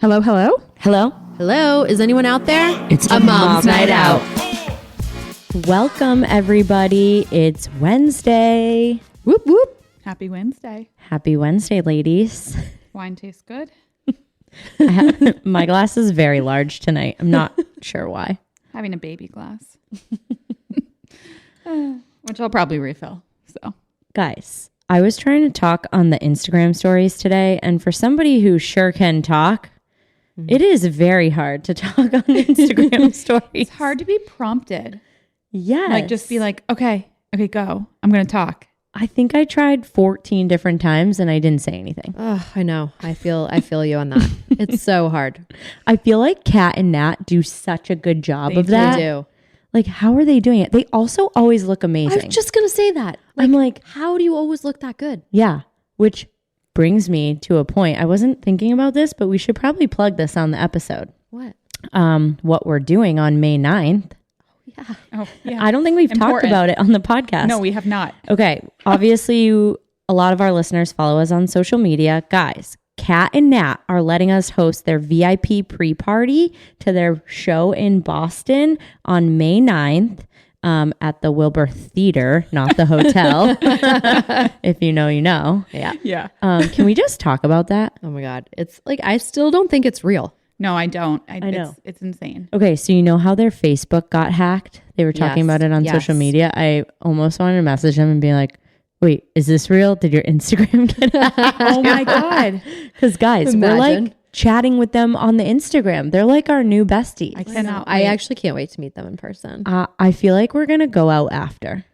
Hello, hello? Hello? Hello, is anyone out there? It's a mom's night out. Welcome, everybody. It's Wednesday. Whoop, whoop. Happy Wednesday. Happy Wednesday, ladies. Wine tastes good. My glass is very large tonight. I'm not sure why. Having a baby glass. Which I'll probably refill. So, Guys, I was trying to talk on the Instagram stories today, and for somebody who sure can talk, it is very hard to talk on Instagram stories. it's hard to be prompted. Yes. Like, just be like, okay, go. I'm going to talk. I think I tried 14 different times and I didn't say anything. Oh, I know. I feel you on that. It's so hard. I feel like Kat and Nat do such a good job of They that. They do. Like, how are they doing it? They also always look amazing. I was just going to say that. I'm like, how do you always look that good? yeah, which brings me to a point. I wasn't thinking about this, but we should probably plug this on the episode. What? What we're doing on May 9th. Yeah. Oh, yeah. I don't think we've talked Important. about it on the podcast. No, we have not. Okay. Obviously, a lot of our listeners follow us on social media. Guys, Kat and Nat are letting us host their VIP pre-party to their show in Boston on May 9th at the Wilbur Theater, not the hotel. If you know, you know. Yeah. Yeah. Can we just talk about that? Oh my God. It's like, I still don't think it's real. No, I don't. I know. It's insane. Okay, so you know how their Facebook got hacked? They were talking Yes, about it on yes. social media. I almost wanted to message them and be like, wait, is this real? Did your Instagram get hacked? Oh my God. Because guys, we're Imagine. like chatting with them on the Instagram. They're like our new besties. I cannot I wait. actually can't wait to meet them in person. I feel like we're going to go out after.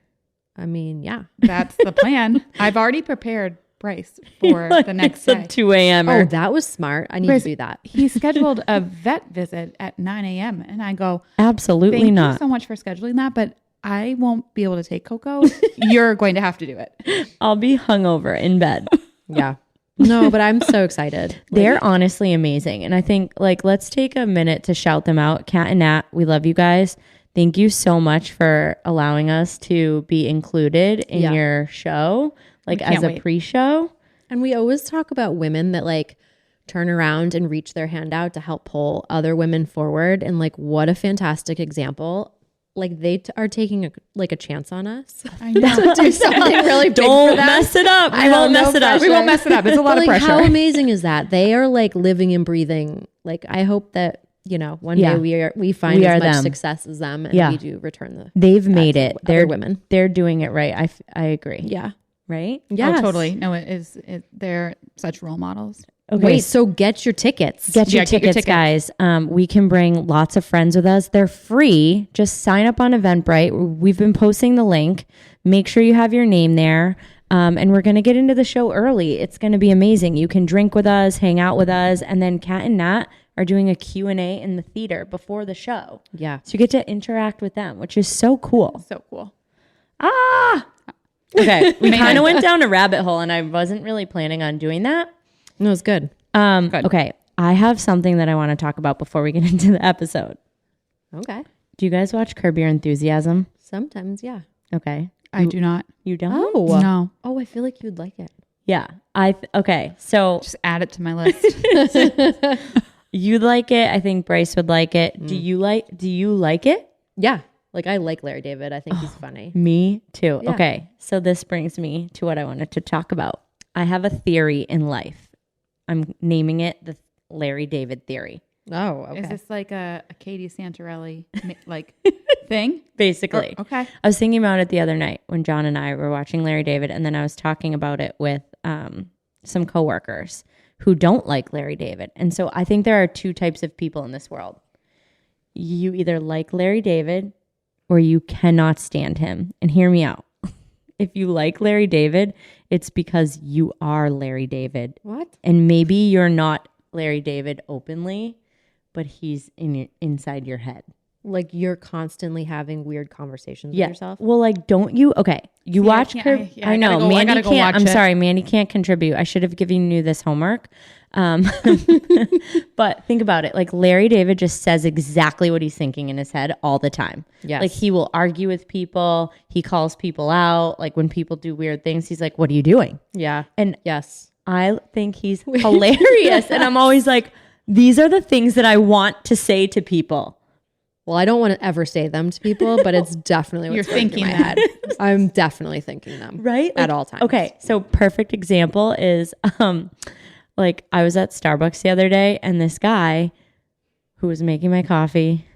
I mean, yeah. That's the plan. I've already prepared Bryce for the next It's day. a 2 a.m. Oh, that was smart. I need Chris, to do that. He scheduled a vet visit at 9 a.m. And I go, Absolutely thank not. you so much for scheduling that, but I won't be able to take Coco. You're going to have to do it. I'll be hungover in bed. Yeah. No, but I'm so excited. They're honestly amazing. And I think, like, let's take a minute to shout them out. Kat and Nat, we love you guys. Thank you so much for allowing us to be included in Yeah. your show, like can't as a wait. pre-show. And we always talk about women that like turn around and reach their hand out to help pull other women forward. And like, what a fantastic example. Like they are taking a chance on us. I know. Do something really big Don't for them. mess it up. I We know, won't no mess it up. pressure. We won't mess it up. It's a lot But, of like, pressure. how amazing is that? They are like living and breathing. Like I hope that, you know, one Yeah. day we find We as are much them. success as them and Yeah. we do return the They've made to it. other They're women. They're doing it right. I agree. Yeah. Right? Yes. Oh, totally. No, they're such role models. Okay. Wait, so get your tickets. Get your Yeah, get your tickets, tickets. guys. We can bring lots of friends with us. They're free. Just sign up on Eventbrite. We've been posting the link. Make sure you have your name there. And we're going to get into the show early. It's going to be amazing. You can drink with us, hang out with us. And then Kat and Nat are doing a Q&A in the theater before the show. Yeah. So you get to interact with them, which is so cool. So cool. Okay. We May kind of 9th. went down a rabbit hole and I wasn't really planning on doing that. No, it's good. Good. Okay. I have something that I want to talk about before we get into the episode. Okay. Do you guys watch Curb Your Enthusiasm? Sometimes, yeah. Okay. I do not. You don't? Oh. No. Oh, I feel like you'd like it. Yeah. Okay. So Just add it to my list. you'd like it. I think Bryce would like it. Do you like it? Yeah. Like I like Larry David. I think he's funny. Me too. Yeah. Okay. So this brings me to what I wanted to talk about. I have a theory in life. I'm naming it the Larry David theory. Oh, okay. Is this like a Katie Santorelli like thing? Basically. Okay. I was thinking about it the other night when John and I were watching Larry David, and then I was talking about it with some coworkers who don't like Larry David. And so I think there are two types of people in this world. You either like Larry David or you cannot stand him. And hear me out. If you like Larry David, it's because you are Larry David. What? And maybe you're not Larry David openly, but he's inside your head. Like you're constantly having weird conversations with yourself? Well, like, don't you? Okay. You See, watch I Curb. can't- yeah, I I know. gotta go- I Mandy gotta go can't. watch I'm it. sorry. Mandy can't contribute. I should have given you this homework. But think about it. Like Larry David just says exactly what he's thinking in his head all the time. Yes. Like he will argue with people. He calls people out. Like when people do weird things, he's like, what are you doing? Yeah. And Yes. I think he's hilarious. And I'm always like, These are the things that I want to say to people. Well, I don't want to ever say them to people, but it's definitely what's You're going through thinking my that. head. I'm definitely thinking them. Right? At all times. Okay. So perfect example is like I was at Starbucks the other day and this guy who was making my coffee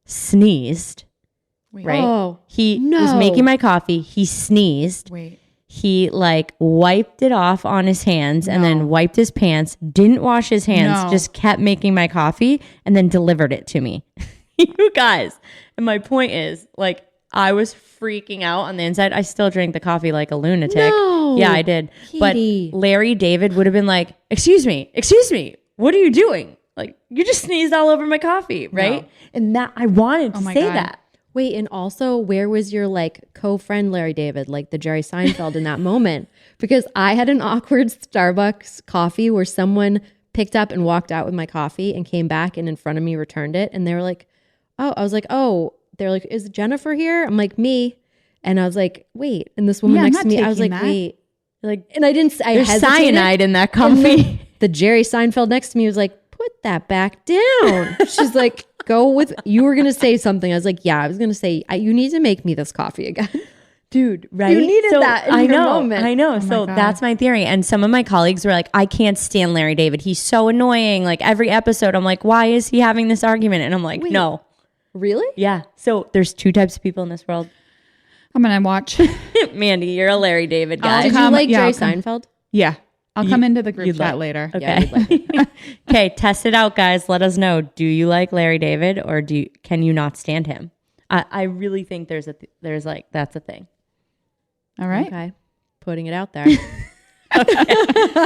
sneezed. Wait. Right? Oh, He no. was making my coffee. He sneezed. Wait. He like wiped it off on his hands and then wiped his pants, didn't wash his hands, No. just kept making my coffee and then delivered it to me. You guys. And my point is, like, I was freaking out on the inside. I still drank the coffee like a lunatic. No. Yeah, I did. Katie. But Larry David would have been like, excuse me, what are you doing? Like, you just sneezed all over my coffee, right? No. And that I wanted to my say God. that. Wait, and also, where was your like co-friend Larry David, like the Jerry Seinfeld in that moment? Because I had an awkward Starbucks coffee where someone picked up and walked out with my coffee and came back and in front of me returned it. And they were like, oh, I was like, oh, they're like, is Jennifer here? I'm like, me. And I was like, wait. And this woman Yeah, I'm next to not me, I was like, taking that. wait. Like, And I didn't, I there's hesitated. cyanide in that And then coffee. the Jerry Seinfeld next to me was like, put that back down. She's like, go with, you were going to say something. I was like, yeah, I was going to say, you need to make me this coffee again. Dude, right? You needed that in I your know, moment. I know. my So God. that's my theory. And some of my colleagues were like, I can't stand Larry David. He's so annoying. Like every episode, I'm like, why is he having this argument? And I'm like, no. Really? Yeah. So there's two types of people in this world. I'm gonna watch. Mandy, you're a Larry David guy. Did come- you like yeah, Jerry I'll come. Seinfeld? Yeah, I'll come into the group you'd chat like- later. Okay. Yeah, you'd like Okay, test it out, guys. Let us know. Do you like Larry David or can you not stand him? I really think there's that's a thing. All right. Okay. Putting it out there.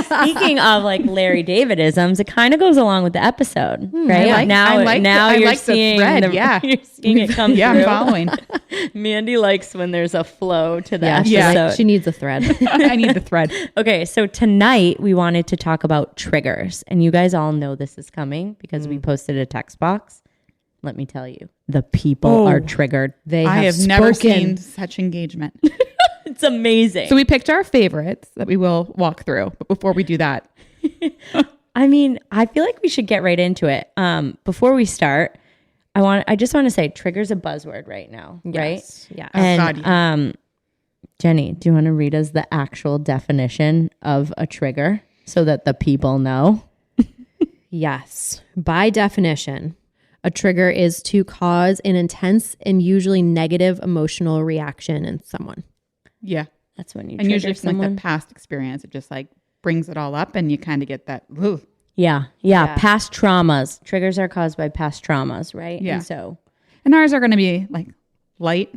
Speaking of like Larry David-isms, it kind of goes along with the episode, right? I like now the- I you're like the seeing thread, yeah. you're seeing it come Yeah, through. I'm following. Mandy likes when there's a flow to the Yeah, episode. she's Yeah. like, she needs a thread. I need the thread. Okay, so tonight we wanted to talk about triggers, and you guys all know this is coming because we posted a text box. Let me tell you, the people are triggered. They I have have never spoken. seen such engagement. It's amazing. So we picked our favorites that we will walk through. But before we do that, I mean, I feel like we should get right into it. Before we start, I just want to say trigger's a buzzword right now, right? Yes. Yeah. And God, Jenny, do you want to read us the actual definition of a trigger so that the people know? Yes. By definition, a trigger is to cause an intense and usually negative emotional reaction in someone. yeah. That's when you And trigger usually from like someone. the past experience, it just like brings it all up and you kind of get that, ooh. Yeah. Past traumas. Triggers are caused by past traumas, right? Yeah. And so And ours are going to be like light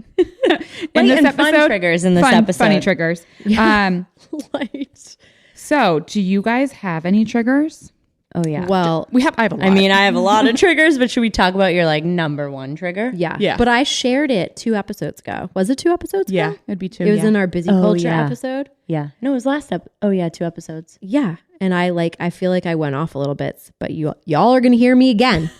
in and fun triggers in this episode. Funny triggers. Light. So do you guys have any triggers? Oh yeah. Well, I have a lot. I mean, I have a lot of triggers, but should we talk about your like number one trigger? yeah. Yeah. But I shared it 2 episodes ago. Was it 2 episodes yeah, ago? it'd be two. It was yeah. in our busy Oh, culture yeah. episode. Yeah. No, it was last up. Oh yeah, 2 episodes. Yeah. And I feel like I went off a little bit, but y'all are going to hear me again.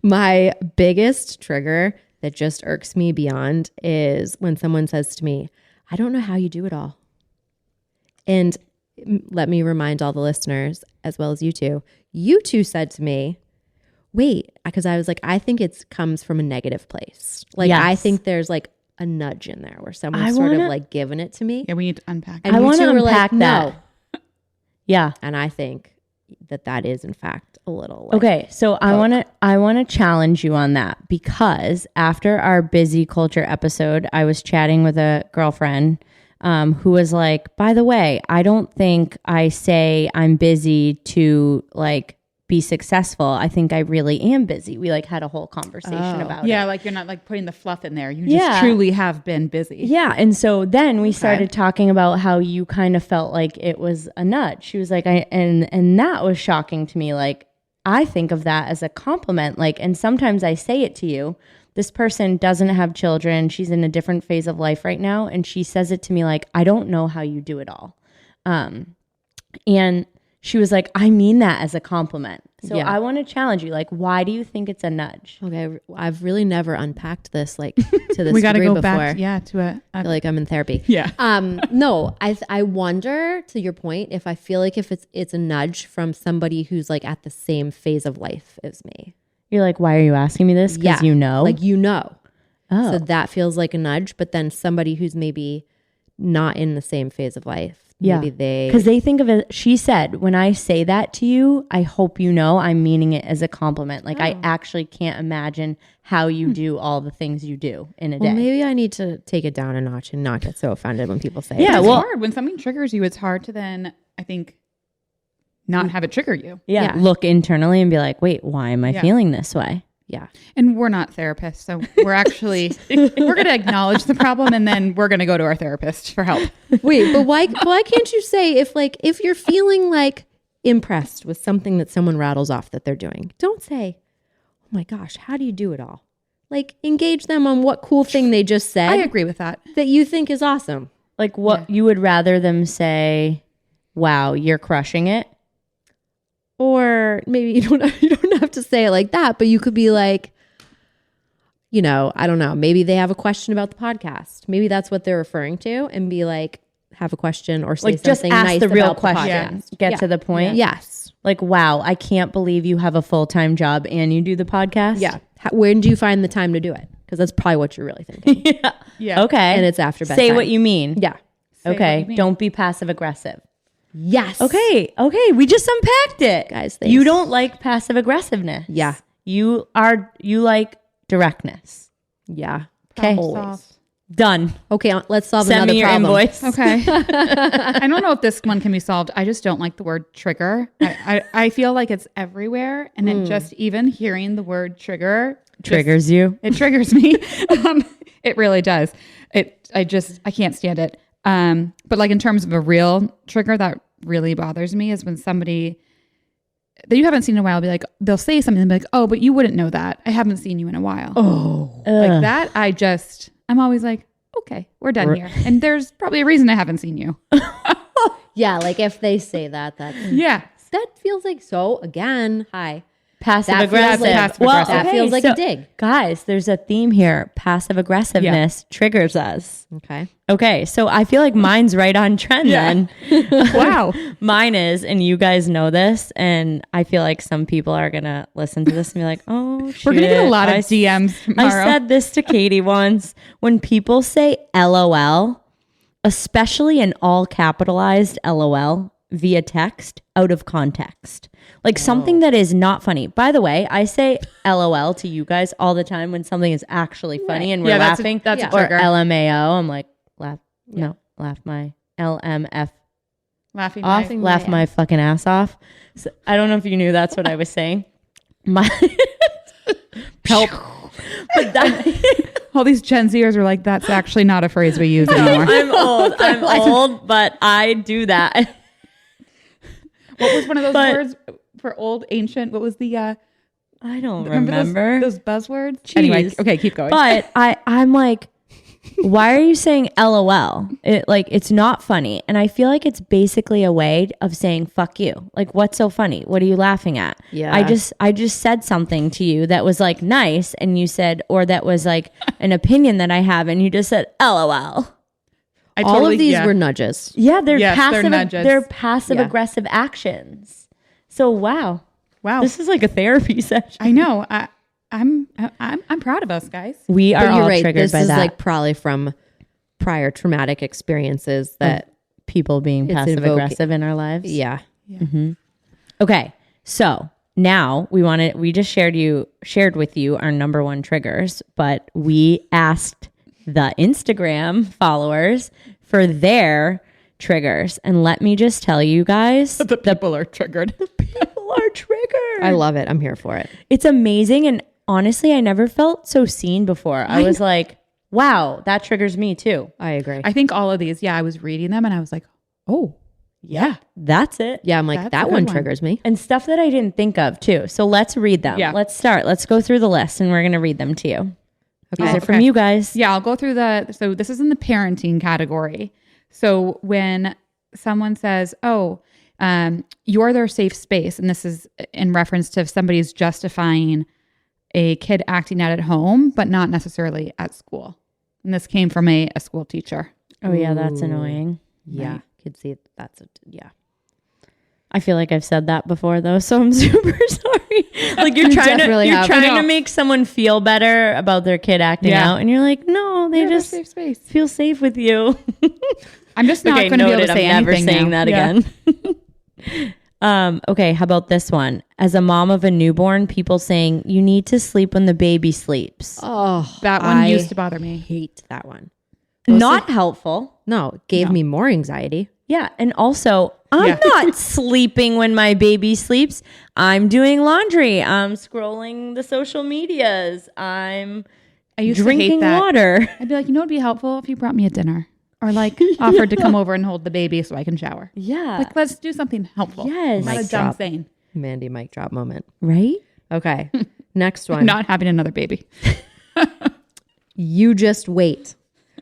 my biggest trigger that just irks me beyond is when someone says to me, I don't know how you do it all. And let me remind all the listeners, as well as you two said to me, wait, because I was like, I think it comes from a negative place. Like, Yes. I think there's like a nudge in there where someone's I sort of wanna- like giving it to me. Yeah, we need to unpack And I you wanna two were unpack like, that. no. Yeah. And I think that is in fact a little like, Okay, so I want to challenge you on that because after our busy culture episode, I was chatting with a girlfriend who was like, by the way, I don't think I say I'm busy to like be successful. I think I really am busy. We like had a whole conversation about Yeah, it. like you're not like putting the fluff in there. You Yeah. just truly have been busy. Yeah. And so then we started talking about how you kind of felt like it was a nudge. She was like, and that was shocking to me. Like, I think of that as a compliment. Like, and sometimes I say it to you. This person doesn't have children. She's in a different phase of life right now. And she says it to me like, I don't know how you do it all. And she was like, I mean that as a compliment. So Yeah. I want to challenge you. Like, why do you think it's a nudge? Okay, I've really never unpacked this like to this We got to degree go before. back, to I feel like I'm in therapy. yeah. No, I wonder, to your point, if I feel like if it's a nudge from somebody who's like at the same phase of life as me. You're like, why are you asking me this? Because you know. Like Oh. So that feels like a nudge, but then somebody who's maybe not in the same phase of life. Maybe because they think of it. She said, when I say that to you, I hope you know I'm meaning it as a compliment. Like I actually can't imagine how you do all the things you do in a day. Well, maybe I need to take it down a notch and not get so offended when people say Yeah, it. It's well- hard. When something triggers you, it's hard to then, I think, not have it trigger you. Yeah. Yeah. Look internally and be like, wait, why am I Yeah. feeling this way? Yeah. And we're not therapists, so we're actually, we're going to acknowledge the problem and then we're going to go to our therapist for help. Wait, but why can't you say if you're feeling like impressed with something that someone rattles off that they're doing, don't say, oh my gosh, how do you do it all? Like engage them on what cool thing they just said I agree with that. that you think is awesome. Like what you would rather them say, wow, you're crushing it. Or maybe you don't have to say it like that, but you could be like, I don't know, maybe they have a question about the podcast. Maybe that's what they're referring to, and be like, have a question or say Like just something ask nice the real about the question. podcast. Get Yeah. to the point. Yes. Like, wow, I can't believe you have a full-time job and you do the podcast. Yeah. When do you find the time to do it? Because that's probably what you're really thinking. Yeah. Yeah. Okay. And it's after bedtime. Say what you mean. Yeah. Say what Okay. you mean. Don't be passive aggressive. Yes. Okay. We just unpacked it. Guys, thanks. You don't like passive aggressiveness. Yeah. You like directness. Yeah. Okay. Solved. Done. Okay. Let's solve Send another me your problem. invoice. Okay. I don't know if this one can be solved. I just don't like the word trigger. I feel like it's everywhere. And it just, even hearing the word trigger Triggers you. It triggers me. It really does. I can't stand it. But like in terms of a real trigger that really bothers me is when somebody that you haven't seen in a while be like, they'll say something and be like, oh, but you wouldn't know that. I haven't seen you in a while. Oh. Like that. I'm always like, okay, we're done here. And there's probably a reason I haven't seen you. Yeah. Like if they say that Yeah. feels like so again. Hi. Passive That feels aggressive. like passive-aggressive. That feels like a dig. Guys, there's a theme here. Passive aggressiveness triggers us. Okay. Okay, so I feel like mine's right on trend then. Wow. Mine is, and you guys know this, and I feel like some people are going to listen to this and be like, oh, shit. We're going to get a lot of DMs tomorrow. I said this to Katie once. When people say LOL, especially an all capitalized LOL via text out of context, like something that is not funny. By the way, I say LOL to you guys all the time when something is actually funny and we're laughing. That's a or trigger. LMAO. I'm like, laugh my LMF Laughing. off, my- laugh my fucking ass off. So, I don't know if you knew that's what I was saying. My Help. but that, All these Gen Zers are like, that's actually not a phrase we use anymore. I'm old, but I do that. What was one of those But- words for old ancient? What was the I don't remember. those buzzwords? Anyway, Jeez. okay, keep going. But I'm like, why are you saying LOL? It's not funny. And I feel like it's basically a way of saying fuck you. Like, what's so funny? What are you laughing at? Yeah. I just said something to you that was like nice, and you said, or that was like an opinion that I have, and you just said LOL. I All of these yeah. were nudges. Yeah, they're Yes, they're passive. nudges. They're passive Yeah. aggressive actions. So wow, Wow. this is like a therapy session. I know. I'm proud of us, guys. We are But you're all right. triggered This by is that. like probably from prior traumatic experiences that, People being It's passive invoking- aggressive in our lives. yeah. Okay, so now we just shared with you our number one triggers, but we asked the Instagram followers for their triggers, and let me just tell you guys, The people are triggered. people are triggered. I love it. I'm here for it. It's amazing, and honestly, I never felt so seen before. I was like, wow, that triggers me too. I agree. I think all of these, I was reading them and I was like, oh, yeah. That's it. yeah. I'm like, That's a that good one one. triggers me. And stuff that I didn't think of too. So let's read them. Yeah. Let's start. Let's go through the list, and we're going to read them to you. These Oh, are from okay. you guys. Yeah, I'll go through so this is in the parenting category. So when someone says, oh, you're their safe space. And this is in reference to if somebody's justifying a kid acting out at home, but not necessarily at school. And this came from a school teacher. Oh yeah, that's annoying. Yeah. Right. Could see yeah. I feel like I've said that before though, so I'm super sorry. Like you're trying to make someone feel better about their kid acting out, and you're like, no, they just safe space. feel safe with you. I'm just not going to be able to say I'm never anything saying now. that again. Okay, how about this one? As a mom of a newborn, people saying you need to sleep when the baby sleeps. Oh, That one used to bother me. hate that one. Not helpful. No, it gave me more anxiety. Yeah, and also I'm not sleeping when my baby sleeps. I'm doing laundry. I'm scrolling the social medias. I used to hate drinking that. water. I'd be like, it'd be helpful if you brought me a dinner or like offered to come over and hold the baby so I can shower. Yeah. Like, let's do something helpful. Yes. Not a Mic dumb drop. saying. Mandy mic drop moment. Right? Okay. Next one. Not having another baby. You just wait.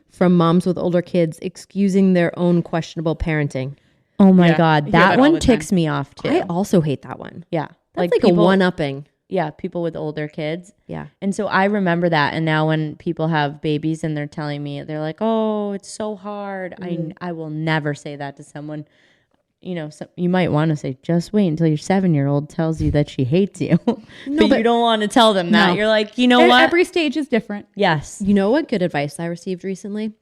From moms with older kids excusing their own questionable parenting. Oh my Yeah, I God. hear That that all one the time. ticks me off too. I also hate that one. Yeah. That's like people, a one-upping. Yeah, people with older kids. Yeah. And so I remember that. And now when people have babies and they're telling me, they're like, oh, it's so hard. I will never say that to someone. You know, you might want to say, just wait until your 7-year-old tells you that she hates you. but you don't want to tell them that. No. You're like, you know what? Every stage is different. Yes. You know what good advice I received recently?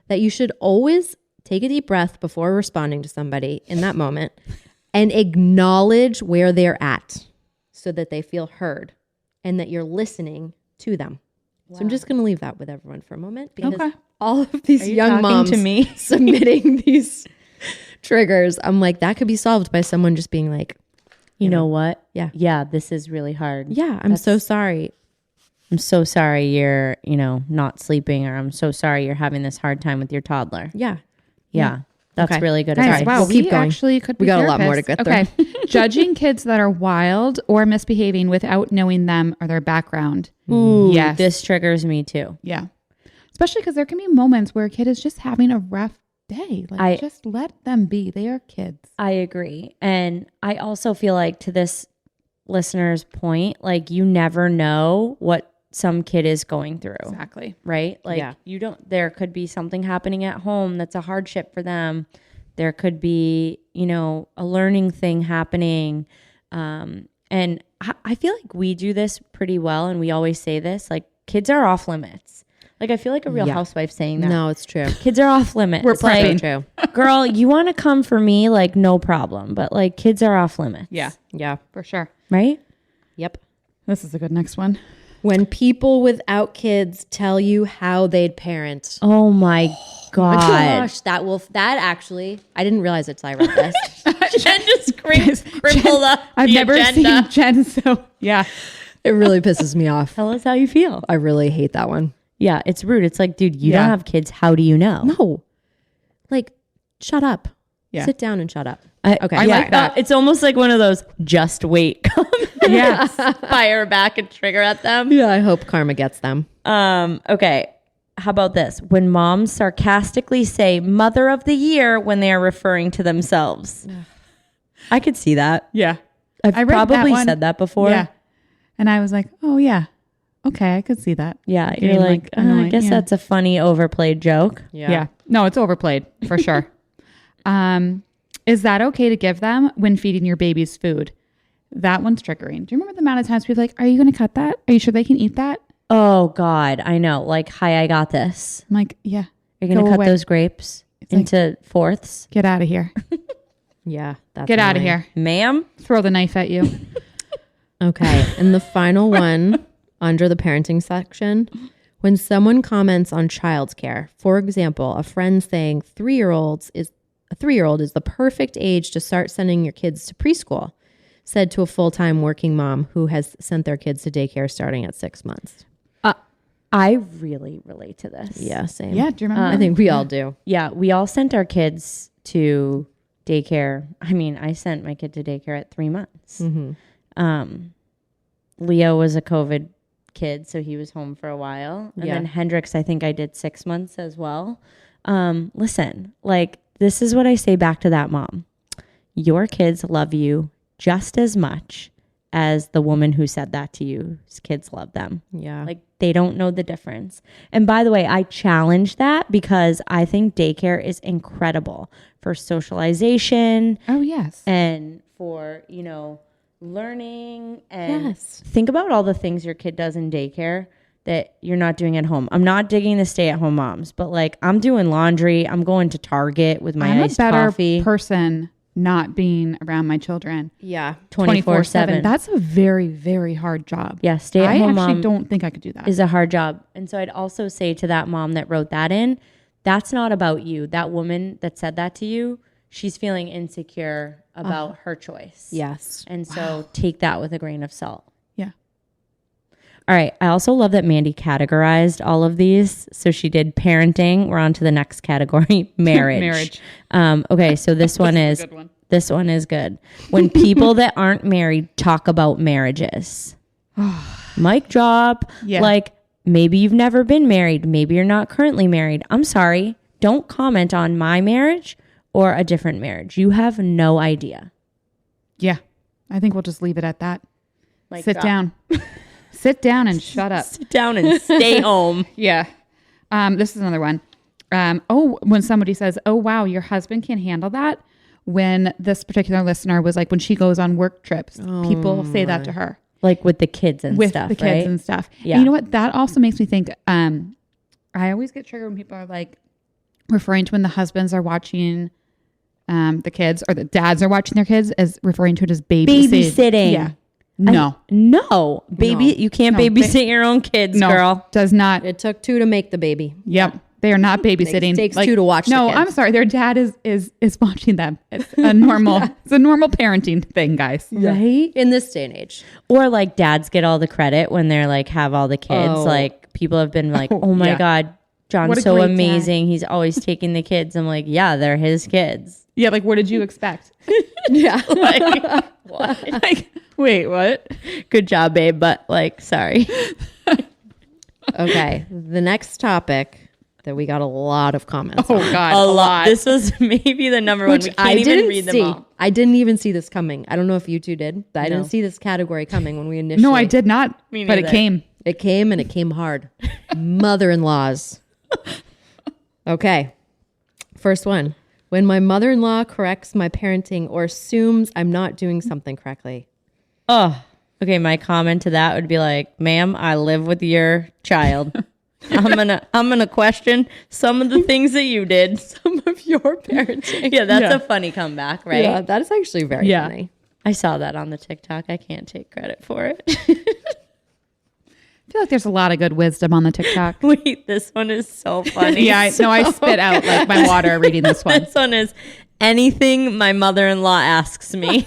That you should always take a deep breath before responding to somebody in that moment and acknowledge where they're at so that they feel heard and that you're listening to them. Wow. So I'm just going to leave that with everyone for a moment because all of these young moms to me? submitting these triggers, I'm like, that could be solved by someone just being like, You know what? Yeah. Yeah, this is really hard. yeah, I'm so sorry. I'm so sorry you're, not sleeping, or I'm so sorry you're having this hard time with your toddler. Yeah. Yeah. That's Okay. really good Guys, advice. wow, We'll keep we going. actually could be We got a lot more to therapists. get through. Okay. Judging kids that are wild or misbehaving without knowing them or their background. Ooh, Yes. this triggers me too. Yeah. Especially because there can be moments where a kid is just having a rough day. Like, just let them be. They are kids. I agree. And I also feel like, to this listener's point, like, you never know what some kid is going through. Exactly. Right? Like, there could be something happening at home that's a hardship for them. There could be, a learning thing happening. And I feel like we do this pretty well. And we always say this, like, kids are off limits. Like, I feel like a Real Housewife saying that. No, it's true. Kids are off limits. We're It's like, prepping. True. girl, you want to come for me? Like, no problem. But like, kids are off limits. Yeah, Yeah. for sure. Right? Yep. This is a good next one. When people without kids tell you how they'd parent. Oh my God. Gosh, that actually, I didn't realize it till I read this. Jen just scribbled up I've the never agenda. seen Jen, so yeah. It really pisses me off. Tell us how you feel. I really hate that one. Yeah, it's rude. It's like, dude, you Yeah. don't have kids. How do you know? No. Like, shut up. Yeah. Sit down and shut up. Okay. I like that. It's almost like one of those just wait comments. Yes. Fire back and trigger at them. Yeah, I hope karma gets them. Okay. How about this? When moms sarcastically say mother of the year when they are referring to themselves. I could see that. Yeah. I've I read that probably one. said that before. Yeah. And I was like, oh, yeah. Okay, I could see that. Yeah. Being, You're like, I annoying. guess Yeah. that's a funny overplayed joke. Yeah. No, it's overplayed for sure. Is that okay to give them when feeding your baby's food? That one's triggering. Do you remember the amount of times people are like, are you going to cut that? Are you sure they can eat that? Oh God. I know. Like, hi, I got this. I'm like, yeah. You're going to Go cut away. those grapes into fourths? Get out of here. Yeah. That's Get out of annoying. here. Ma'am? Throw the knife at you. Okay. And the final one under the parenting section, when someone comments on childcare, for example, a friend saying a 3-year-old is the perfect age to start sending your kids to preschool, said to a full-time working mom who has sent their kids to daycare starting at 6 months. I really relate to this. Yeah, same. Yeah. Do you remember? I think we all do. Yeah, we all sent our kids to daycare. I mean, I sent my kid to daycare at 3 months. Leo was a COVID kid, so he was home for a while. And then Hendrix, I think I did 6 months as well. Listen, like, this is what I say back to that mom. your kids love you just as much as the woman who said that to you's kids love them. Yeah. Like they don't know the difference. And by the way, I challenge that because I think daycare is incredible for socialization. Oh, yes. And for, you know, learning. And Yes. think about all the things your kid does in daycare that you're not doing at home. I'm not digging the stay-at-home moms, but like I'm doing laundry. I'm going to Target with my iced I'm a better coffee. person not being around my children Yeah. 24/7. That's a very, very hard job. Yeah, I stay-at-home actually mom don't think I could do that. is a hard job. And so I'd also say to that mom that wrote that in, that's not about you. That woman that said that to you, she's feeling insecure about her choice. Yes. And so take that with a grain of salt. Yeah. All right. I also love that Mandy categorized all of these. So she did parenting. We're on to the next category, marriage. Okay. So this one is good one. This one is good. When people that aren't married talk about marriages. Mic drop. Yeah. Like maybe you've never been married. Maybe you're not currently married. I'm sorry. Don't comment on my marriage or a different marriage. You have no idea. Yeah. I think we'll just leave it at that. Like Sit down. Sit down and shut up. Sit down and stay home. Yeah. This is another one. When somebody says, "Oh, wow, your husband can't handle that." When this particular listener was like, when she goes on work trips, people say that to her. Like with the kids and With stuff, the kids right? and stuff. Yeah. And you know what? That also makes me think, I always get triggered when people are like referring to when the husbands are watching the kids or the dads are watching their kids as referring to it as Babysitting. Yeah. No. No. Baby, you can't No. babysit your own kids, No. girl. Does not. It took two to make the baby. Yep. They are not babysitting. Takes two to watch the No, kids. I'm sorry. Their dad is watching them. It's a normal it's a normal parenting thing, guys. Right? In this day and age. Or like dads get all the credit when they're like have all the kids. Oh. Like people have been like, oh my yeah. God, What John's a so great dad. amazing. He's always taking the kids. I'm like, yeah, they're his kids. Yeah, like what did you expect? Yeah. Like, what? Like, wait, what? Good job, babe. But like, sorry. Okay. The next topic that we got a lot of comments Oh on. God, A lot. This was maybe the number one. Which We I can't even didn't read them see. all. I didn't even see this coming. I don't know if you two did, but I No. didn't see this category coming when we initially. No, I did not. Me But it neither. came. It came and it came hard. Mother-in-laws. Okay. First one. When my mother-in-law corrects my parenting or assumes I'm not doing something correctly. Oh, okay. My comment to that would be like, ma'am, I live with your child. I'm gonna question some of the things that you did. Some of your parenting. Yeah, that's Yeah. a funny comeback, right? Yeah, that is actually very Yeah. funny. I saw that on the TikTok. I can't take credit for it. I feel like there's a lot of good wisdom on the TikTok. Wait, this one is so funny. Yeah, I spit out like my water reading this one. This one is anything my mother-in-law asks me.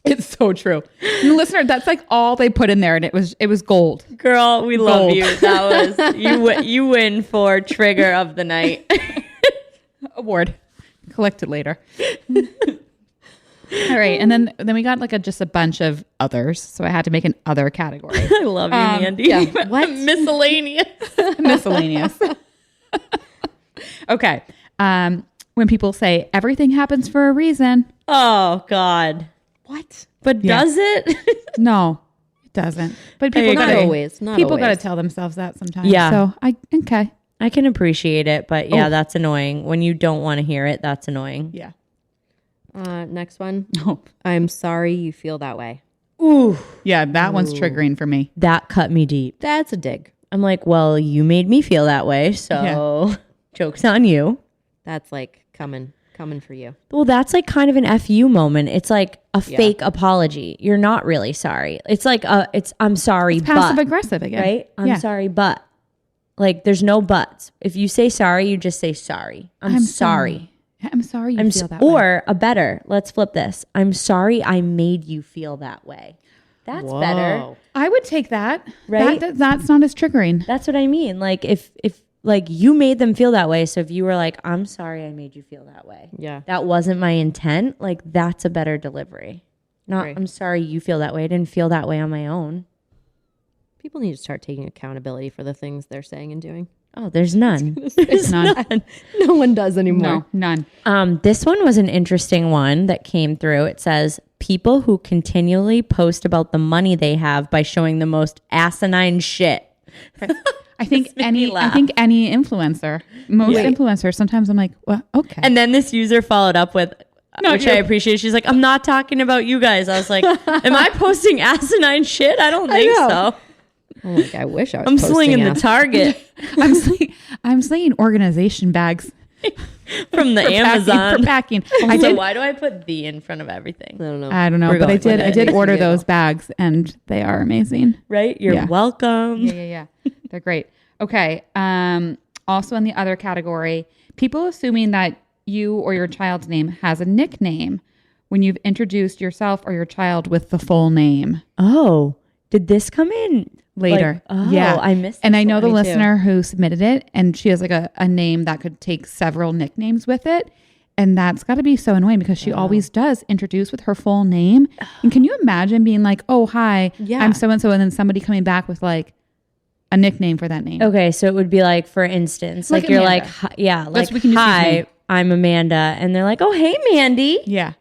It's so true. And the listener, that's like all they put in there, and it was gold. Girl, we love Gold. you. That was you win for trigger of the night. Award collected later. All right, and then we got like just a bunch of others, so I had to make an other category. I love you, Mandy. yeah. What? Miscellaneous. Miscellaneous. Okay. When people say everything happens for a reason, Oh God. What? But Yeah. does it? no, it doesn't. But people agree. Not gotta always. Not people always. gotta tell themselves that sometimes. Yeah. So okay. I can appreciate it, but yeah, Oh. that's annoying. When you don't want to hear it, that's annoying. Yeah. Next one. Oh. I'm sorry you feel that way. Ooh, Yeah, that one's triggering for me. that cut me deep. That's a dig. I'm like, well, you made me feel that way, so joke's on you. That's like coming for you. Well, that's like kind of an FU moment. It's like a fake apology. You're not really sorry. It's like I'm sorry, Passive but aggressive again. right? I'm Yeah. sorry, but like there's no buts. If you say sorry, you just say sorry. I'm sorry. I'm sorry you I'm feel that way. or a better. Let's flip this. I'm sorry I made you feel that way. That's better. I would take that. Right? That's not as triggering. That's what I mean. Like if like you made them feel that way. So if you were like, I'm sorry I made you feel that way. Yeah. That wasn't my intent. Like that's a better delivery. Not Right. I'm sorry you feel that way. I didn't feel that way on my own. People need to start taking accountability for the things they're saying and doing. Oh, there's none. It's none. No one does anymore. No, none. This one was an interesting one that came through. It says people who continually post about the money they have by showing the most asinine shit. I think made me any laugh. influencer, most influencers, sometimes I'm like, well, okay. And then this user followed up with, which I appreciate. She's like, I'm not talking about you guys. I was like, am I posting asinine shit? I don't think so. I'm like, I wish I was. I'm posting slinging the ass. Target I'm slinging organization bags from the Amazon. for packing. Why do I put the in front of everything? I don't know, We're but I going with did it. order those bags and they are amazing. Right? You're welcome. Yeah. They're great. Okay. Also in the other category, people assuming that you or your child's name has a nickname when you've introduced yourself or your child with the full name. Oh, did this come in Later. Yeah. I missed And this I know one. the Me too. listener who submitted it, and she has like a name that could take several nicknames with it. And that's got to be so annoying because she always does introduce with her full name. And can you imagine being like, oh, hi, I'm so-and-so, and then somebody coming back with like a nickname for that name? Okay, so it would be like, for instance, Like like you're Amanda. like, hi, like, we can just use hi, name. I'm Amanda. And they're like, oh, hey, Mandy. Yeah.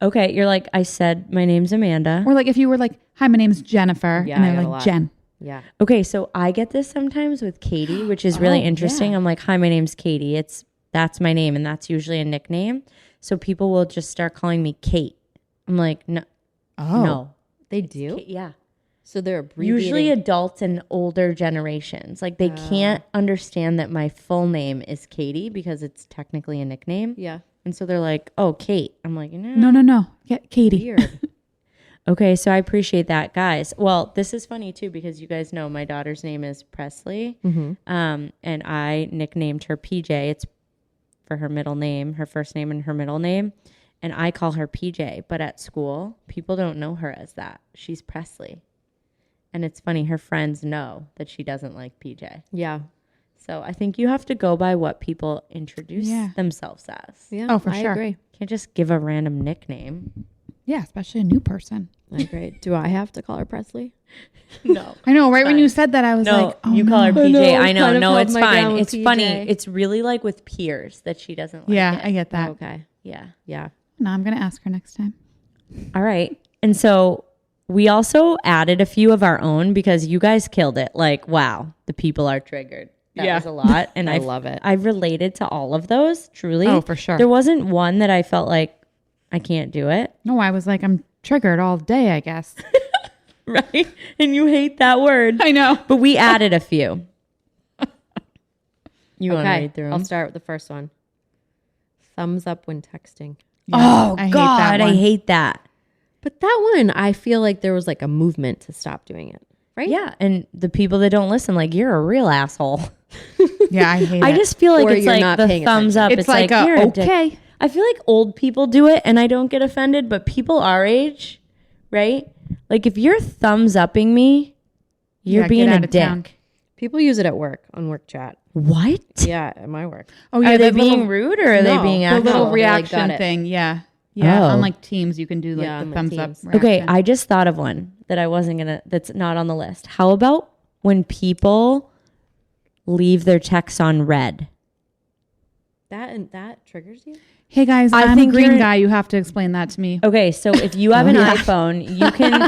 Okay, you're like, I said, my name's Amanda. Or like if you were like, hi, my name's Jennifer. Yeah, And I they're got a like, lot. Jen. Yeah. Okay, so I get this sometimes with Katie, which is really interesting. yeah. I'm like, hi, my name's Katie. That's my name, and that's usually a nickname. So people will just start calling me Kate. I'm like, no, no. They do. Yeah. So they're abbreviating. Usually adults and older generations. Like they can't understand that my full name is Katie because it's technically a nickname. Yeah. And so they're like, oh, Kate. I'm like, no. No. Get Katie. Weird. Okay, so I appreciate that, guys. Well, this is funny too because you guys know my daughter's name is Presley, and I nicknamed her PJ. It's for her middle name, her first name and her middle name, and I call her PJ. But at school, people don't know her as that. She's Presley, and it's funny. Her friends know that she doesn't like PJ. Yeah. So I think you have to go by what people introduce themselves as. Yeah. Oh, for I sure. agree. Can't just give a random nickname. Yeah, especially a new person. I agree. Do I have to call her Presley? No. I know, right? When you said that, I was No, like, oh, you no. call her PJ. know, I know. kind of No, held it's my ground fine. with It's funny. PJ. It's really like with peers that she doesn't like Yeah, it. I get that. Okay. Yeah. Yeah. No, I'm going to ask her next time. All right. And so we also added a few of our own because you guys killed it. Like, wow, the people are triggered. That was a lot. And I love it. I've related to all of those, truly. Oh, for sure. There wasn't one that I felt like I can't do it. No, I was like, I'm triggered all day, I guess. Right? And you hate that word. I know. But we added a few. You want to Okay. read through them? I'll start with the first one. Thumbs up when texting. Oh, I hate God. that I one. hate that. But that one, I feel like there was like a movement to stop doing it. Right? Yeah. And the people that don't listen, like, you're a real asshole. Yeah, I hate it. I just feel like Or it's you're like not the paying thumbs up. It's like a, you're a dick. okay. I feel like old people do it and I don't get offended, but people our age, right? Like if you're thumbs upping me, you're Yeah, being get a out of dick. town. People use it at work, on work chat. What? Yeah, at my work. Oh, yeah. Are they the being little, rude or are they No, being the actual? little No, they, like, reaction got it. thing? Yeah. Yeah. Oh. On like Teams, you can do like Yeah, the on, like, thumbs up. Teams. Okay, reaction. I just thought of one that I wasn't gonna. That's not on the list. How about when people leave their texts on red? That triggers you? Hey guys, I I'm a think green you're- guy. You have to explain that to me. Okay, so if you have an iPhone, you can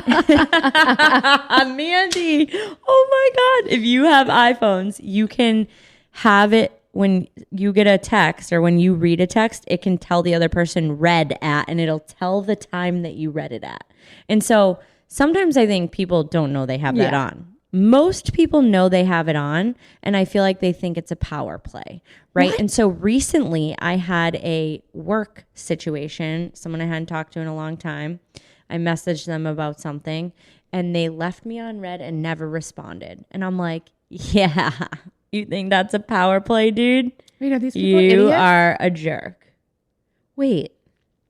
Mandy. Oh my God. If you have iPhones, you can have it when you get a text or when you read a text, it can tell the other person read at and it'll tell the time that you read it at. And so sometimes I think people don't know they have that on. Most people know they have it on, and I feel like they think it's a power play, right? And so recently I had a work situation, someone I hadn't talked to in a long time. I messaged them about something, and they left me on red and never responded. And I'm like, yeah, you think that's a power play, dude? Wait, are these people You idiots? are a jerk. Wait.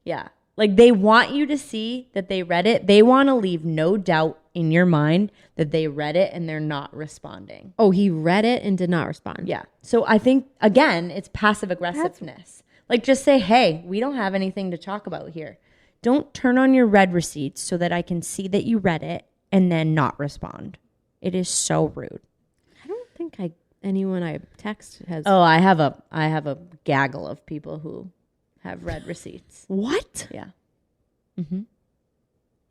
Yeah. Like they want you to see that they read it. They want to leave no doubt in your mind that they read it and they're not responding. Oh, he read it and did not respond. Yeah. So I think, again, it's passive aggressiveness. Like just say, hey, we don't have anything to talk about here. Don't turn on your read receipts so that I can see that you read it and then not respond. It is so rude. I don't think I anyone I text has. Oh, I have a gaggle of people who have read receipts. What? Yeah.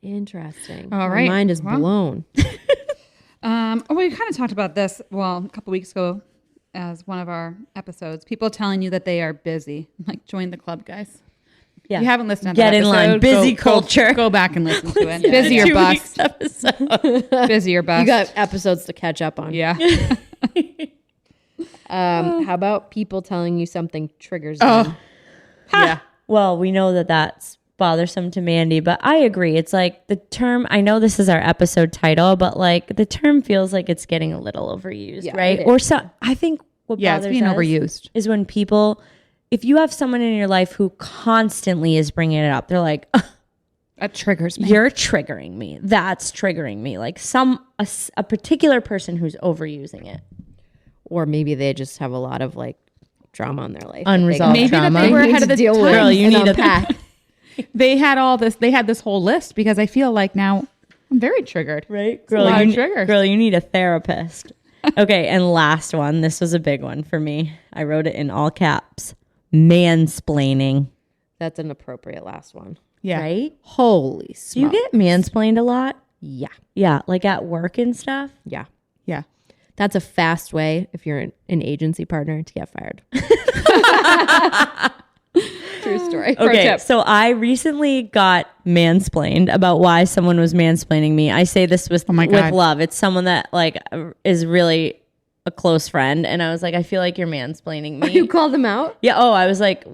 Interesting. All My right. mind is Well. blown. We kind of talked about this, a couple weeks ago as one of our episodes. People telling you that they are busy. Like, join the club, guys. Yeah. If you haven't listened to Get that in line. episode, Busy culture. Go back and listen to it. Busy or 2 bust. weeks episode. Busy or bust. You got episodes to catch up on. Yeah. How about people telling you something triggers Oh. them? Yeah. Well, we know that that's bothersome to Mandy, but I agree. It's like the term, I know this is our episode title, but like the term feels like it's getting a little overused, Yeah, right? it Or is. so I think what Yeah, it's bothers being us overused. is when people, if you have someone in your life who constantly is bringing it up, they're like, That triggers me. you're triggering me. That's triggering me. Like a particular person who's overusing it. Or maybe they just have a lot of like drama in their life. Unresolved Maybe that trauma. they were They ahead need of the to deal time. with Girl, you and need a unpack. They had this whole list because I feel like now I'm very triggered. Right? a lot of triggers. Girl, you need a therapist. Okay, and last one. This was a big one for me. I wrote it in all caps. Mansplaining. That's an appropriate last one. Yeah. Right? Holy Do you smoke. get mansplained a lot? Yeah. Yeah, like at work and stuff. Yeah. Yeah. That's a fast way, if you're an agency partner, to get fired. True story. Pro Okay, tip. so I recently got mansplained about why someone was mansplaining me. I say this with my with God. love. It's someone that like is really a close friend, and I was like, I feel like you're mansplaining me. You call them out? Yeah. Oh, I was like,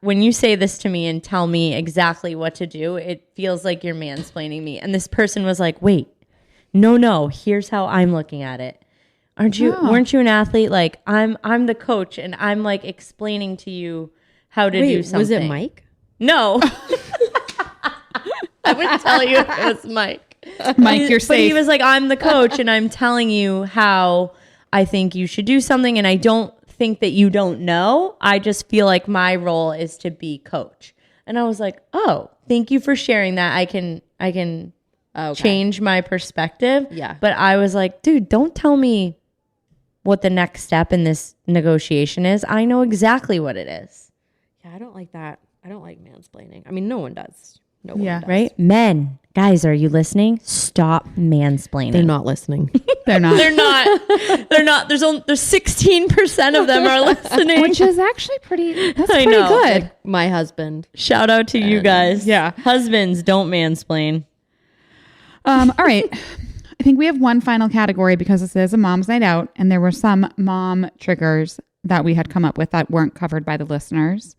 when you say this to me and tell me exactly what to do, it feels like you're mansplaining me. And this person was like, wait, no, here's how I'm looking at it. Weren't you an athlete? Like I'm the coach and I'm like explaining to you how to do something. Was it Mike? No. I would tell you if it was Mike. Mike, you're But he safe. was like, I'm the coach and I'm telling you how I think you should do something. And I don't think that you don't know. I just feel like my role is to be coach. And I was like, oh, thank you for sharing that. I can Okay. change my perspective. Yeah. But I was like, dude, don't tell me what the next step in this negotiation is. I know exactly what it is. Yeah, I don't like that. I don't like mansplaining. I mean, no one does. No one Yeah. does. Right? Men, guys, are you listening? Stop mansplaining. They're not listening. They're not. They're not. They're not. There's 16% of them are listening. Which is actually that's I pretty know. good. My husband. Shout out to you guys. Yeah. Husbands, don't mansplain. All right. I think we have one final category because this is a mom's night out, and there were some mom triggers that we had come up with that weren't covered by the listeners.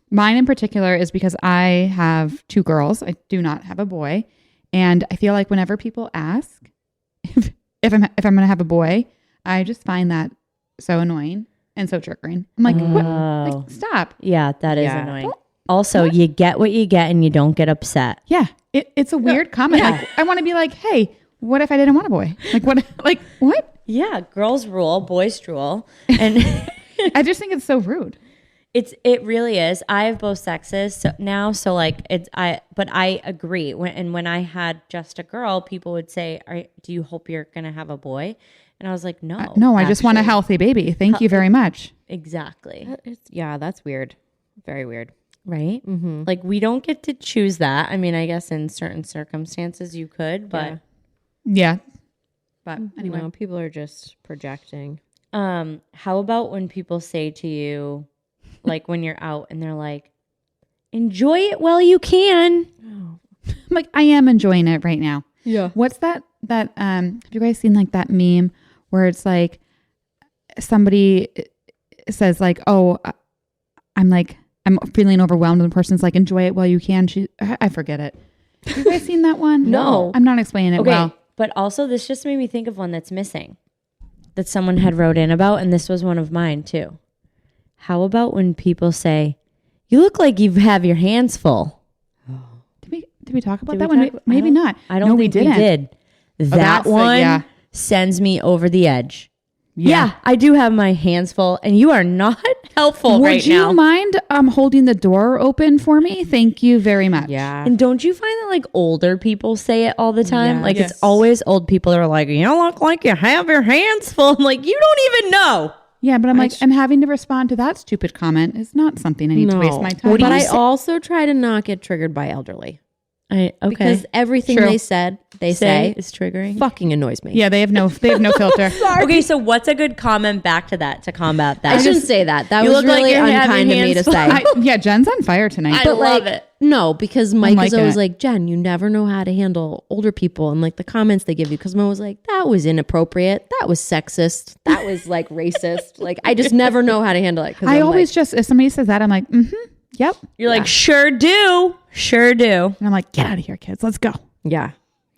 Mine in particular is because I have 2 girls. I do not have a boy, and I feel like whenever people ask if I'm going to have a boy, I just find that so annoying and so triggering. I'm like, what? Oh. Like, stop. Yeah, that is Yeah. annoying. Also, you get what you get and you don't get upset. Yeah, it's a weird comment. Yeah. Like, I want to be like, hey, what if I didn't want a boy? Like what? Like what? Yeah, girls rule, boys drool. And I just think it's so rude. it really is. I have both sexes now, so like but I agree. When I had just a girl, people would say, do you hope you're going to have a boy? And I was like, no. No, I just want a actually. healthy baby. Thank you very much. Exactly. Yeah, that's weird. Very weird. Right? Mm-hmm. Like we don't get to choose that. I mean, I guess in certain circumstances you could, but Yeah. But anyway, No, people are just projecting. how about when people say to you, like when you're out and they're like, enjoy it while you can. I'm like, I am enjoying it right now. Yeah. What's that have you guys seen like that meme where it's like somebody says like, oh, I'm feeling overwhelmed, and the person's like, enjoy it while you can. I forget it. Have you guys seen that one? No. I'm not explaining it Okay, well. but also this just made me think of one that's missing that someone had wrote in about, and this was one of mine too. How about when people say, you look like you have your hands full? Did we talk about Did that we one? talk- Maybe not. I don't No, think we didn't. did. That that's the- one yeah. sends me over the edge. Yeah, I do have my hands full, and you are not helpful Would right you now. mind holding the door open for me? Thank you very much. Yeah. And don't you find that like older people say it all the time? Yes. Like Yes. it's always old people that are like, you look like you have your hands full. I'm like, you don't even know. Yeah, but I'm like, and having to respond to that stupid comment is not something I need to waste my time But on. I also try to not get triggered by elderly. Okay. Because everything True. they say is triggering. fucking annoys me. Yeah, they have no filter. Okay, so what's a good comment back to that to combat that? I shouldn't say that. That You was look like really you're having unkind of me to hands full. say. Yeah, Jen's on fire tonight. I love it. No, because Mike is liking always it. like, Jen, you never know how to handle older people and like the comments they give you. Because Mo was like, that was inappropriate. That was sexist. That was like racist. Like, I just never know how to handle it. I always just, if somebody says that, I'm like, yep. You're like, sure do. And I'm like, get out of here, kids. Let's go. Yeah.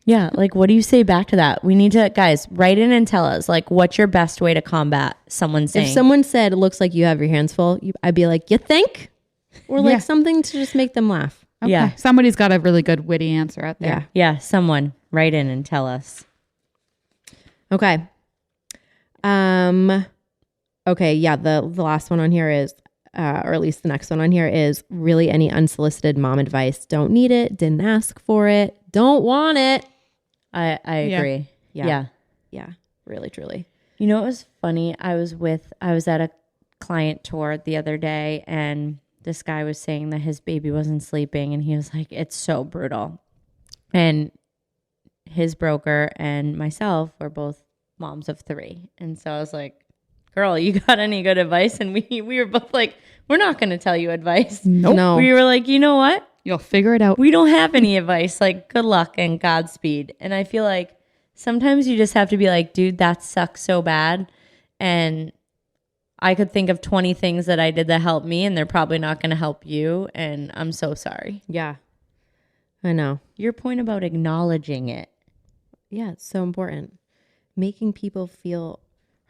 Yeah, like what do you say back to that? We need to, guys, write in and tell us, like, what's your best way to combat someone saying? If someone said it looks like you have your hands full, I'd be like, you think? Or like Yeah. something to just make them laugh. Okay. Yeah. Somebody's got a really good witty answer out there. Yeah, someone write in and tell us. Okay. Okay, yeah, the last one on here is or at least the next one on here is really any unsolicited mom advice. Don't need it, didn't ask for it, don't want it. I agree. Yeah. Yeah, really truly. You know, it was funny. I was at a client tour the other day, and this guy was saying that his baby wasn't sleeping, and he was like, it's so brutal. And his broker and myself were both moms of 3. And so I was like, girl, you got any good advice? And we were both like, we're not going to tell you advice. Nope. No. We were like, you know what? You'll figure it out. We don't have any advice. Like, good luck and Godspeed. And I feel like sometimes you just have to be like, dude, that sucks so bad. And I could think of 20 things that I did that helped me, and they're probably not going to help you. And I'm so sorry. Yeah. I know. Your point about acknowledging it. Yeah, it's so important. Making people feel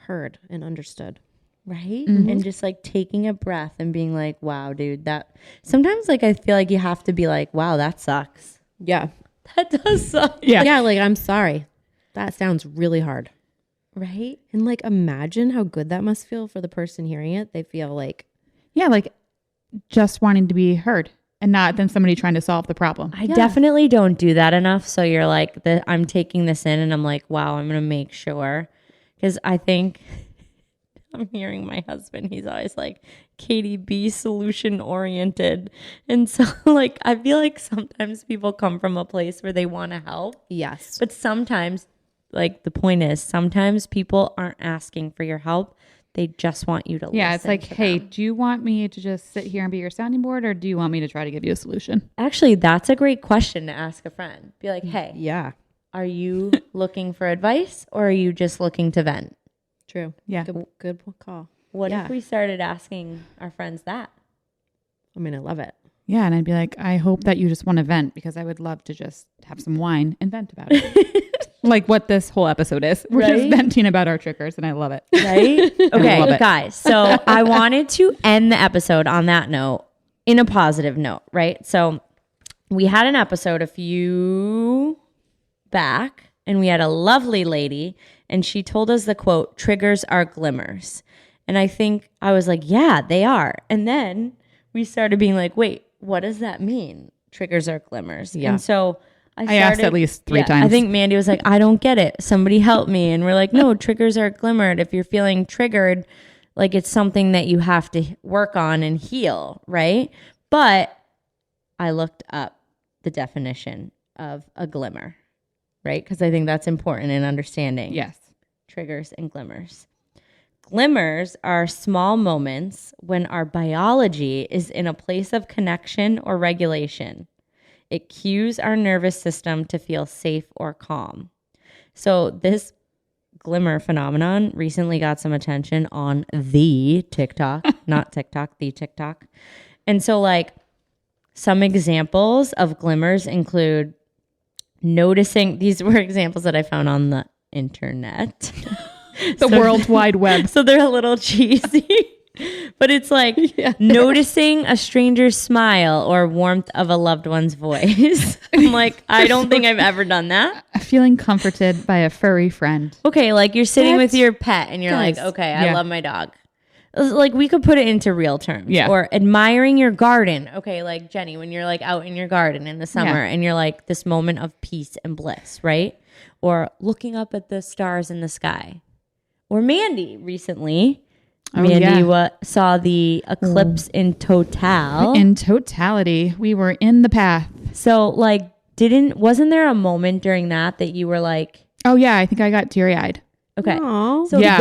heard and understood. Right? And just like taking a breath and being like, wow, dude, that sometimes like I feel like you have to be like, wow, that sucks. Yeah. That does suck. Yeah. Yeah, like I'm sorry. That sounds really hard. Right? And like imagine how good that must feel for the person hearing it. They feel like Yeah, like just wanting to be heard and not then somebody trying to solve the problem. I definitely don't do that enough. So you're like, I'm taking this in and I'm like, wow, I'm going to make sure. Because I think I'm hearing my husband. He's always like, Katie, be solution oriented. And so like, I feel like sometimes people come from a place where they want to help. yes. But sometimes, like the point is, sometimes people aren't asking for your help. They just want you to Yeah, it's listen like, to hey, them. do you want me to just sit here and be your sounding board, or do you want me to try to give you a solution? Actually, that's a great question to ask a friend. Be like, hey, Yeah. are you looking for advice or are you just looking to vent? True. Yeah. Good call. What Yeah. if we started asking our friends that? I mean, I love it. Yeah, and I'd be like, I hope that you just want to vent, because I would love to just have some wine and vent about it. Like what this whole episode is. We're just Right? venting about our triggers, and I love it. Right? love Okay, it. guys. So I wanted to end the episode on that note, in a positive note, right? So we had an episode a few back, and we had a lovely lady, and she told us the quote, triggers are glimmers. And I think I was like, yeah, they are. And then we started being like, wait, what does that mean? Triggers are glimmers. Yeah. And so I asked at least 3 times. I think Mandy was like, I don't get it. Somebody help me. And we're like, no, triggers are glimmered. If you're feeling triggered, like it's something that you have to work on and heal, right? But I looked up the definition of a glimmer, right? Because I think that's important in understanding Yes. triggers and glimmers. Glimmers are small moments when our biology is in a place of connection or regulation. It cues our nervous system to feel safe or calm. So this glimmer phenomenon recently got some attention on the TikTok, not TikTok, the TikTok. And so like some examples of glimmers include noticing, these were examples that I found on the internet. The World Wide Web. So they're a little cheesy. But it's like noticing a stranger's smile or warmth of a loved one's voice. I'm like, I don't think I've ever done that. Feeling comforted by a furry friend. Okay, like you're sitting What? with your pet and you're Guys. like, okay, I Yeah. love my dog. Like we could put it into real terms. Yeah. Or admiring your garden. Okay, like Jenny, when you're like out in your garden in the summer and you're like this moment of peace and bliss, right? Or looking up at the stars in the sky. Or Mandy recently. Oh, Mandy yeah. saw the eclipse in total. In totality, we were in the path. So like wasn't there a moment during that you were like, Oh yeah, I think I got teary-eyed. okay. Aw. So Yeah.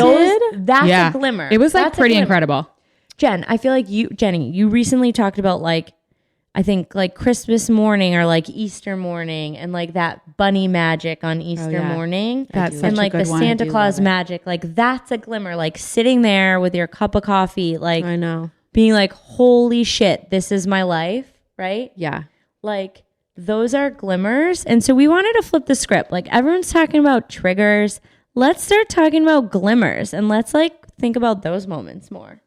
that's Yeah. a glimmer. It was like That's a pretty glimmer. incredible. Jen, I feel like Jenny, you recently talked about like, I think like Christmas morning or like Easter morning and like that bunny magic on Easter yeah. morning. That's and such a like good the one. Santa I do Claus love it. magic. Like that's a glimmer, like sitting there with your cup of coffee, like I know. being like, holy shit, this is my life. Right. Yeah. Like those are glimmers. And so we wanted to flip the script. Like everyone's talking about triggers. Let's start talking about glimmers and let's like think about those moments more.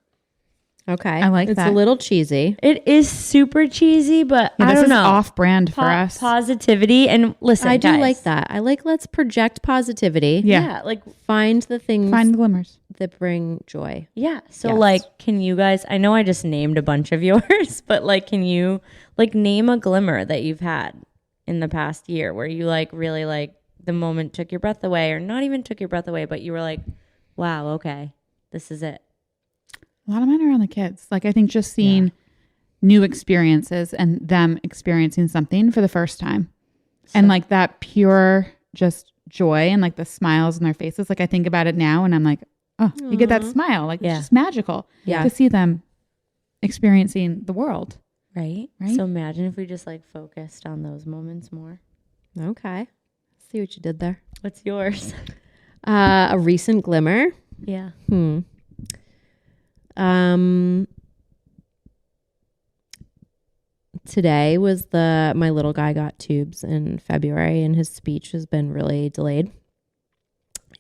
Okay. I like it's that. a little cheesy. It is super cheesy, but Yeah, I this don't is know. off-brand for us. Positivity and listen, I do guys. like that. I like let's project positivity. Yeah. Like Find the things Find the glimmers. that bring joy. yeah. So Yes. like, can you guys? I know I just named a bunch of yours, but like, can you like name a glimmer that you've had in the past year where you like really like the moment took your breath away, or not even took your breath away, but you were like, wow, okay, this is it. A lot of mine are on the kids. Like I think just seeing new experiences and them experiencing something for the first time. And like that pure just joy and like the smiles in their faces. Like I think about it now and I'm like, oh, you get that smile. Like Yeah. it's just magical Yeah. to see them experiencing the world. Right. Right. So imagine if we just like focused on those moments more. Okay. See what you did there. What's yours? A recent glimmer. Yeah. Today was my little guy got tubes in February and his speech has been really delayed.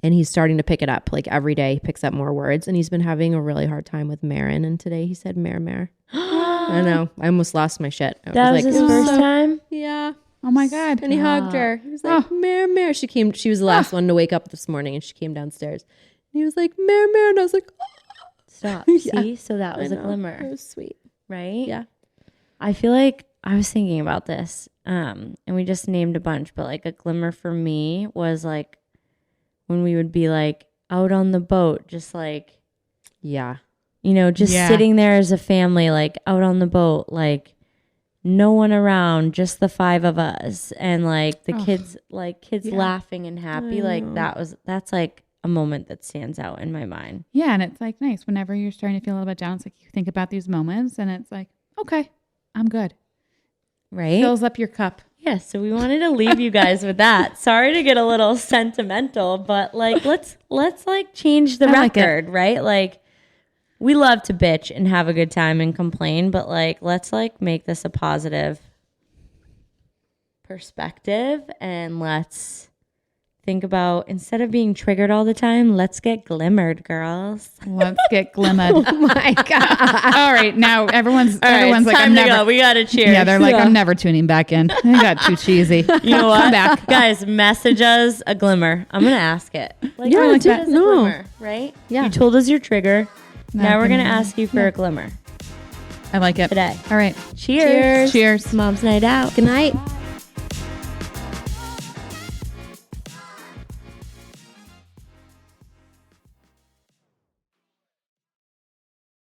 And he's starting to pick it up. Like every day he picks up more words and he's been having a really hard time with Marin. And today he said mare. I know. I almost lost my shit. I That was like, his first "Oh." time. Yeah. Oh my God. And he hugged her. He was like, mare. She was the last one to wake up this morning and she came downstairs. And he was like, mare. And I was like, oh. Stop. Yeah. See? So that was a It glimmer, was sweet. right? Yeah. I feel like I was thinking about this, and we just named a bunch, but like a glimmer for me was like when we would be like out on the boat, just like, Yeah. you know, just Yeah. sitting there as a family, like out on the boat, like no one around, just the five of us, and like the kids Yeah. laughing and happy. Like that's like a moment that stands out in my mind. Yeah. And it's like nice whenever you're starting to feel a little bit down. It's like you think about these moments and it's like, okay, I'm good. Right? Fills up your cup. Yeah, so we wanted to leave you guys with that. Sorry to get a little sentimental, but like let's like change the I like it. record, right? Like we love to bitch and have a good time and complain, but like let's like make this a positive perspective and let's think about, instead of being triggered all the time, let's get glimmered, girls. Let's get glimmered. Oh my God. All right. Now everyone's All right, like, it's time I'm to never. go. We got to cheers. Yeah, they're like, I'm never tuning back in. They got too cheesy. You know what? Come back. Guys, message us a glimmer. I'm going to ask it. Like, Yeah, message do- us a no. glimmer, right? Yeah. You told us your trigger. Now we're going to Nothing. ask you for a glimmer I like it. today. All right. Cheers. Cheers. Mom's night out. Good night.